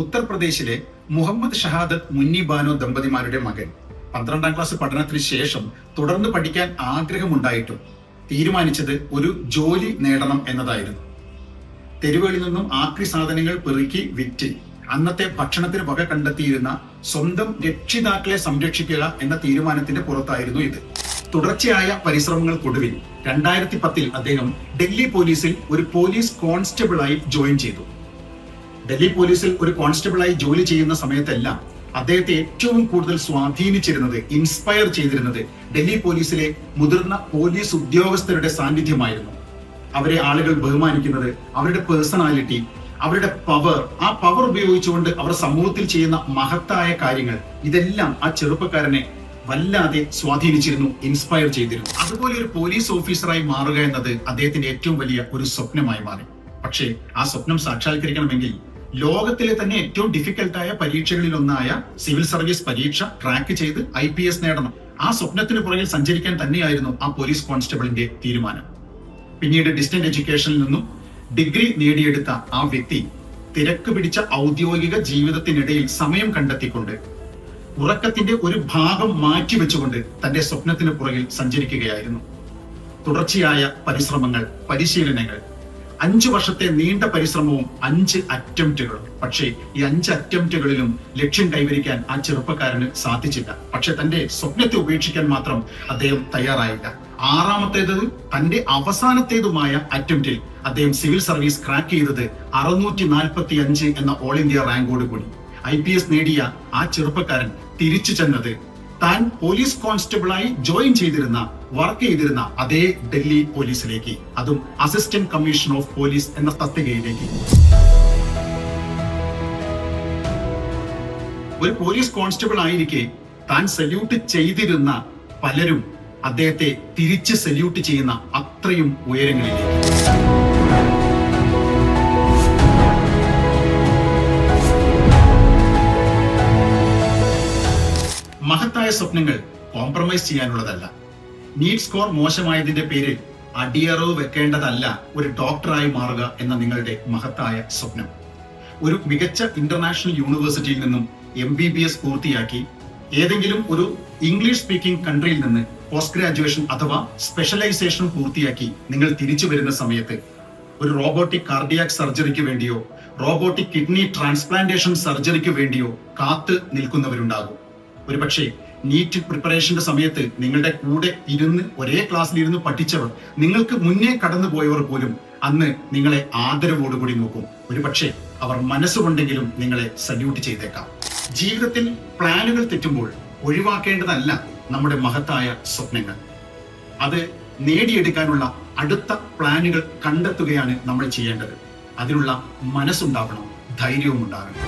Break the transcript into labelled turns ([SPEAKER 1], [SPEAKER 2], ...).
[SPEAKER 1] ഉത്തർപ്രദേശിലെ മുഹമ്മദ് ഷഹാദത്ത് മുന്നി ബാനോ ദമ്പതിമാരുടെ മകൻ 12ാം ക്ലാസ് പഠനത്തിന് ശേഷം തുടർന്ന് പഠിക്കാൻ ആഗ്രഹമുണ്ടായിട്ടും തീരുമാനിച്ചത് ഒരു ജോലി നേടണം എന്നതായിരുന്നു. തെരുവുകളിൽ നിന്നും ആക്രി സാധനങ്ങൾ പെറുക്കി വിറ്റ് അന്നത്തെ ഭക്ഷണത്തിന് വക കണ്ടെത്തിയിരുന്ന സ്വന്തം രക്ഷിതാക്കളെ സംരക്ഷിക്കുക എന്ന തീരുമാനത്തിന്റെ പുറത്തായിരുന്നു ഇത്. തുടർച്ചയായ പരിശ്രമങ്ങൾക്കൊടുവിൽ 2010 അദ്ദേഹം ഡൽഹി പോലീസിൽ ഒരു പോലീസ് കോൺസ്റ്റബിളായി ജോയിൻ ചെയ്തു. ഡൽഹി പോലീസിൽ ഒരു കോൺസ്റ്റബിളായി ജോലി ചെയ്യുന്ന സമയത്തെല്ലാം അദ്ദേഹത്തെ ഏറ്റവും കൂടുതൽ സ്വാധീനിച്ചിരുന്നത്, ഇൻസ്പയർ ചെയ്തിരുന്നത് ഡൽഹി പോലീസിലെ മുതിർന്ന പോലീസ് ഉദ്യോഗസ്ഥരുടെ സാന്നിധ്യമായിരുന്നു. അവരെ ആളുകൾ ബഹുമാനിക്കുന്നത്, അവരുടെ പേഴ്സണാലിറ്റി, അവരുടെ പവർ, ആ പവർ ഉപയോഗിച്ചുകൊണ്ട് അവർ സമൂഹത്തിൽ ചെയ്യുന്ന മഹത്തായ കാര്യങ്ങൾ, ഇതെല്ലാം ആ ചെറുപ്പക്കാരനെ വല്ലാതെ സ്വാധീനിച്ചിരുന്നു, ഇൻസ്പയർ ചെയ്തിരുന്നു. അതുപോലെ ഒരു പോലീസ് ഓഫീസറായി മാറുക എന്നത് അദ്ദേഹത്തിന്റെ ഏറ്റവും വലിയ ഒരു സ്വപ്നമായി മാറി. പക്ഷേ ആ സ്വപ്നം സാക്ഷാത്കരിക്കണമെങ്കിൽ ലോകത്തിലെ തന്നെ ഏറ്റവും ഡിഫിക്കൽട്ടായ പരീക്ഷകളിൽ ഒന്നായ സിവിൽ സർവീസ് പരീക്ഷ ക്രാക്ക് ചെയ്ത് IPS നേടണം. ആ സ്വപ്നത്തിന് പുറകിൽ സഞ്ചരിക്കാൻ തന്നെയായിരുന്നു ആ പോലീസ് കോൺസ്റ്റബിളിന്റെ തീരുമാനം. പിന്നീട് ഡിസ്റ്റന്റ് എഡ്യൂക്കേഷനിൽ നിന്നും ഡിഗ്രി നേടിയെടുത്ത ആ വ്യക്തി തിരക്ക് പിടിച്ച ഔദ്യോഗിക ജീവിതത്തിനിടയിൽ സമയം കണ്ടെത്തിക്കൊണ്ട് ഉറക്കത്തിന്റെ ഒരു ഭാഗം മാറ്റിവെച്ചുകൊണ്ട് തന്റെ സ്വപ്നത്തിന് പുറകിൽ സഞ്ചരിക്കുകയായിരുന്നു. തുടർച്ചയായ പരിശ്രമങ്ങൾ, പരിശീലനങ്ങൾ, 5 വർഷത്തെ നീണ്ട പരിശ്രമവും 5 അറ്റംപ്റ്റുകളും. പക്ഷേ ഈ 5 അറ്റംപ്റ്റുകളിലും ലക്ഷ്യം കൈവരിക്കാൻ ആ ചെറുപ്പക്കാരന് സാധിച്ചില്ല. പക്ഷെ തന്റെ സ്വപ്നത്തെ ഉപേക്ഷിക്കാൻ മാത്രം അദ്ദേഹം തയ്യാറായില്ല. 6ാമത്തേതും തന്റെ അവസാനത്തേതുമായ അറ്റംപ്റ്റിൽ അദ്ദേഹം സിവിൽ സർവീസ് ക്രാക്ക് ചെയ്തത് 645 എന്ന ഓൾ ഇന്ത്യ റാങ്കോട് കൂടി. IPS നേടിയ ആ ചെറുപ്പക്കാരൻ തിരിച്ചു ചെന്നത് താൻ പോലീസ് കോൺസ്റ്റബിളായി ജോയിൻ ചെയ്തിരുന്ന, വർക്ക് ചെയ്തിരുന്ന അതേ ഡൽഹി പോലീസിലേക്ക്, അതും അസിസ്റ്റന്റ് കമ്മീഷണർ ഓഫ് പോലീസ് എന്ന തസ്തികയിലേക്ക്. ഒരു പോലീസ് കോൺസ്റ്റബിൾ ആയിരിക്കെ താൻ സല്യൂട്ട് ചെയ്തിരുന്ന പലരും അദ്ദേഹത്തെ തിരിച്ച് സല്യൂട്ട് ചെയ്യുന്ന അത്രയും ഉയരങ്ങളിലേക്ക്. മഹത്തായ സ്വപ്നങ്ങൾ കോംപ്രമൈസ് ചെയ്യാനുള്ളതല്ല. നീറ്റ് സ്കോർ മോശമായതിന്റെ പേരിൽ അടിയറവ് വെക്കേണ്ടതല്ല ഒരു ഡോക്ടറായി മാറുക എന്ന നിങ്ങളുടെ മഹത്തായ സ്വപ്നം. ഒരു മികച്ച ഇന്റർനാഷണൽ യൂണിവേഴ്സിറ്റിയിൽ നിന്നും MBBS പൂർത്തിയാക്കി ഏതെങ്കിലും ഒരു ഇംഗ്ലീഷ് സ്പീക്കിംഗ് കൺട്രിയിൽ നിന്ന് പോസ്റ്റ് ഗ്രാജുവേഷൻ അഥവാ സ്പെഷ്യലൈസേഷൻ പൂർത്തിയാക്കി നിങ്ങൾ തിരിച്ചു വരുന്ന സമയത്ത് ഒരു റോബോട്ടിക് കാർഡിയാക് സർജറിക്ക് വേണ്ടിയോ റോബോട്ടിക് കിഡ്നി ട്രാൻസ്പ്ലാന്റേഷൻ സർജറിക്ക് വേണ്ടിയോ കാത്ത് നിൽക്കുന്നവരുണ്ടാകും. ഒരുപക്ഷെ നീറ്റ് പ്രിപ്പറേഷന്റെ സമയത്ത് നിങ്ങളുടെ കൂടെ ഇരുന്ന് ഒരേ ക്ലാസ്സിൽ ഇരുന്ന് പഠിച്ചവർ, നിങ്ങൾക്ക് മുന്നേ കടന്നുപോയവർ പോലും അന്ന് നിങ്ങളെ ആദരവോടുകൂടി നോക്കും. ഒരുപക്ഷെ അവർ മനസ്സുകൊണ്ടെങ്കിലും നിങ്ങളെ സല്യൂട്ട് ചെയ്തേക്കാം. ജീവിതത്തിൽ പ്ലാനുകൾ തെറ്റുമ്പോൾ ഒഴിവാക്കേണ്ടതല്ല നമ്മുടെ മഹത്തായ സ്വപ്നങ്ങൾ. അത് നേടിയെടുക്കാനുള്ള അടുത്ത പ്ലാനുകൾ കണ്ടെത്തുകയാണ് നമ്മൾ ചെയ്യേണ്ടത്. അതിനുള്ള മനസ്സുണ്ടാവണം, ധൈര്യവും ഉണ്ടാകണം.